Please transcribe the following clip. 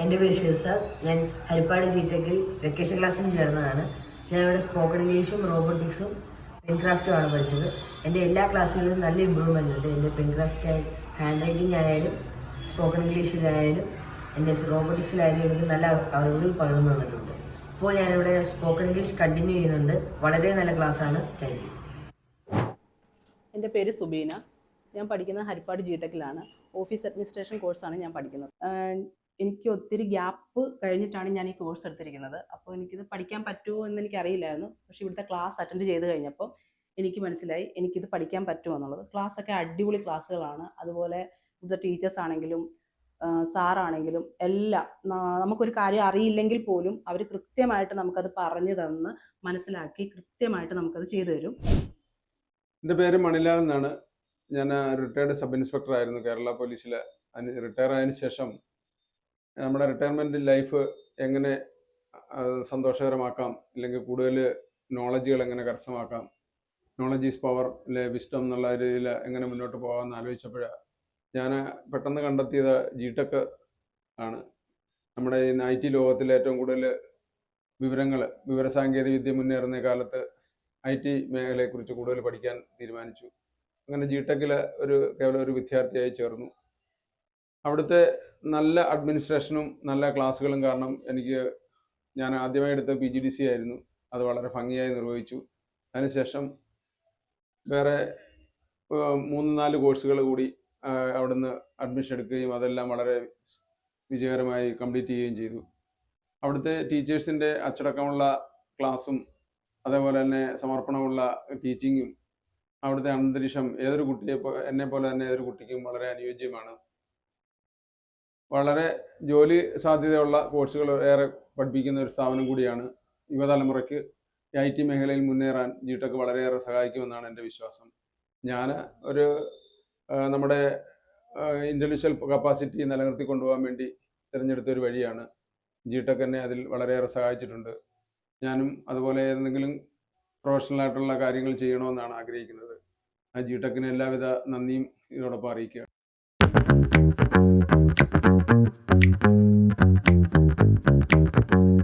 എൻ്റെ പേര് ഷിർസാദ്. ഞാൻ ഹരിപ്പാട് ജിടെക്കിൽ വെക്കേഷൻ ക്ലാസ്സിന് ചേർന്നതാണ്. ഞാൻ ഇവിടെ സ്പോക്കൺ ഇംഗ്ലീഷും റോബോട്ടിക്സും പെൻക്രാഫ്റ്റുമാണ് പഠിച്ചത്. എൻ്റെ എല്ലാ ക്ലാസ്സുകളിലും നല്ല ഇമ്പ്രൂവ്മെൻ്റ് ഉണ്ട്. എൻ്റെ പെൻക്രാഫ്റ്റ് ഹാൻഡ് റൈറ്റിംഗ് ആയാലും സ്പോക്കൺ ഇംഗ്ലീഷിലായാലും എൻ്റെ റോബോട്ടിക്സിലായാലും എനിക്ക് നല്ല അറിവുകൾ പകർന്നു തന്നിട്ടുണ്ട്. ഇപ്പോൾ ഞാനിവിടെ സ്പോക്കൺ ഇംഗ്ലീഷ് കണ്ടിന്യൂ ചെയ്യുന്നുണ്ട്. വളരെ നല്ല ക്ലാസ്സാണ്. Thank you. എൻ്റെ പേര് സുബീന. ഞാൻ പഠിക്കുന്നത് ഹരിപ്പാട് ജിടെക്കിലാണ്. ഓഫീസ് അഡ്മിനിസ്ട്രേഷൻ കോഴ്സാണ് ഞാൻ പഠിക്കുന്നത്. എനിക്ക് ഒത്തിരി ഗ്യാപ്പ് കഴിഞ്ഞിട്ടാണ് ഞാൻ ഈ കോഴ്സ് എടുത്തിരിക്കുന്നത്. അപ്പോൾ എനിക്കിത് പഠിക്കാൻ പറ്റുമോ എന്ന് എനിക്കറിയില്ലായിരുന്നു. പക്ഷേ ഇവിടുത്തെ ക്ലാസ് അറ്റൻഡ് ചെയ്ത് കഴിഞ്ഞപ്പോൾ എനിക്ക് മനസ്സിലായി എനിക്കിത് പഠിക്കാൻ പറ്റുമെന്നുള്ളത്. ക്ലാസ്സൊക്കെ അടിപൊളി ക്ലാസ്സുകളാണ്. അതുപോലെ ഇവിടുത്തെ ടീച്ചേഴ്സ് ആണെങ്കിലും സാറാണെങ്കിലും എല്ലാം നമുക്കൊരു കാര്യം അറിയില്ലെങ്കിൽ പോലും അവർ കൃത്യമായിട്ട് നമുക്കത് പറഞ്ഞു തന്ന് മനസ്സിലാക്കി കൃത്യമായിട്ട് നമുക്കത് ചെയ്തു തരും. എൻ്റെ പേര് മണിലാൽ എന്നാണ്. ഞാൻ റിട്ടയർഡ് സബ് ഇൻസ്പെക്ടർ ആയിരുന്നു കേരള പോലീസിൽ. റിട്ടയർ ആയതിനു ശേഷം നമ്മുടെ റിട്ടയർമെൻറ്റ് ലൈഫ് എങ്ങനെ സന്തോഷകരമാക്കാം, അല്ലെങ്കിൽ കൂടുതൽ നോളജുകൾ എങ്ങനെ കരസ്ഥമാക്കാം, നോളജ് ഈസ് പവർ അല്ലെ വിസ്ഡം എന്നുള്ള രീതിയിൽ എങ്ങനെ മുന്നോട്ട് പോകാമെന്ന് ആലോചിച്ചപ്പോഴാണ് ഞാൻ പെട്ടെന്ന് കണ്ടെത്തിയത് ജിടെക് ആണ്. നമ്മുടെ ഈ IT ലോകത്തിൽ ഏറ്റവും കൂടുതൽ വിവരസാങ്കേതിക വിദ്യ മുന്നേറുന്ന കാലത്ത് IT മേഖലയെക്കുറിച്ച് കൂടുതൽ പഠിക്കാൻ തീരുമാനിച്ചു. അങ്ങനെ ജിടെക്കിൽ കേവലം ഒരു വിദ്യാർത്ഥിയായി ചേർന്നു. അവിടുത്തെ നല്ല അഡ്മിനിസ്ട്രേഷനും നല്ല ക്ലാസ്സുകളും കാരണം ഞാൻ ആദ്യമായി എടുത്ത PGDC ആയിരുന്നു. അത് വളരെ ഭംഗിയായി നിർവഹിച്ചു. അതിനുശേഷം വേറെ 3-4 കോഴ്സുകൾ കൂടി അവിടുന്ന് അഡ്മിഷൻ എടുക്കുകയും അതെല്ലാം വളരെ വിജയകരമായി കംപ്ലീറ്റ് ചെയ്യുകയും ചെയ്തു. അവിടുത്തെ ടീച്ചേഴ്സിൻ്റെ അച്ചടക്കമുള്ള ക്ലാസ്സും അതേപോലെ തന്നെ സമർപ്പണമുള്ള ടീച്ചിങ്ങും അവിടുത്തെ അന്തരീക്ഷം എന്നെ പോലെ തന്നെ ഏതൊരു കുട്ടിക്കും വളരെ അനുയോജ്യമാണ്. വളരെ ജോലി സാധ്യതയുള്ള കോഴ്സുകൾ ഏറെ പഠിപ്പിക്കുന്ന ഒരു സ്ഥാപനം കൂടിയാണ്. യുവതലമുറയ്ക്ക് IT മേഖലയിൽ മുന്നേറാൻ ജിടെക് വളരെയേറെ സഹായിക്കുമെന്നാണ് എൻ്റെ വിശ്വാസം. ഞാൻ നമ്മുടെ ഇൻ്റലക്ച്വൽ കപ്പാസിറ്റി നിലനിർത്തി കൊണ്ടുപോകാൻ വേണ്ടി തിരഞ്ഞെടുത്തൊരു വഴിയാണ്. ജിടെക് എന്നെ അതിൽ വളരെയേറെ സഹായിച്ചിട്ടുണ്ട്. ഞാനും അതുപോലെ ഏതെങ്കിലും പ്രൊഫഷണലായിട്ടുള്ള കാര്യങ്ങൾ ചെയ്യണമെന്നാണ് ആഗ്രഹിക്കുന്നത്. ജിടെക്കിന് എല്ലാവിധ നന്ദിയും ഇതോടൊപ്പം അറിയിക്കുകയാണ്.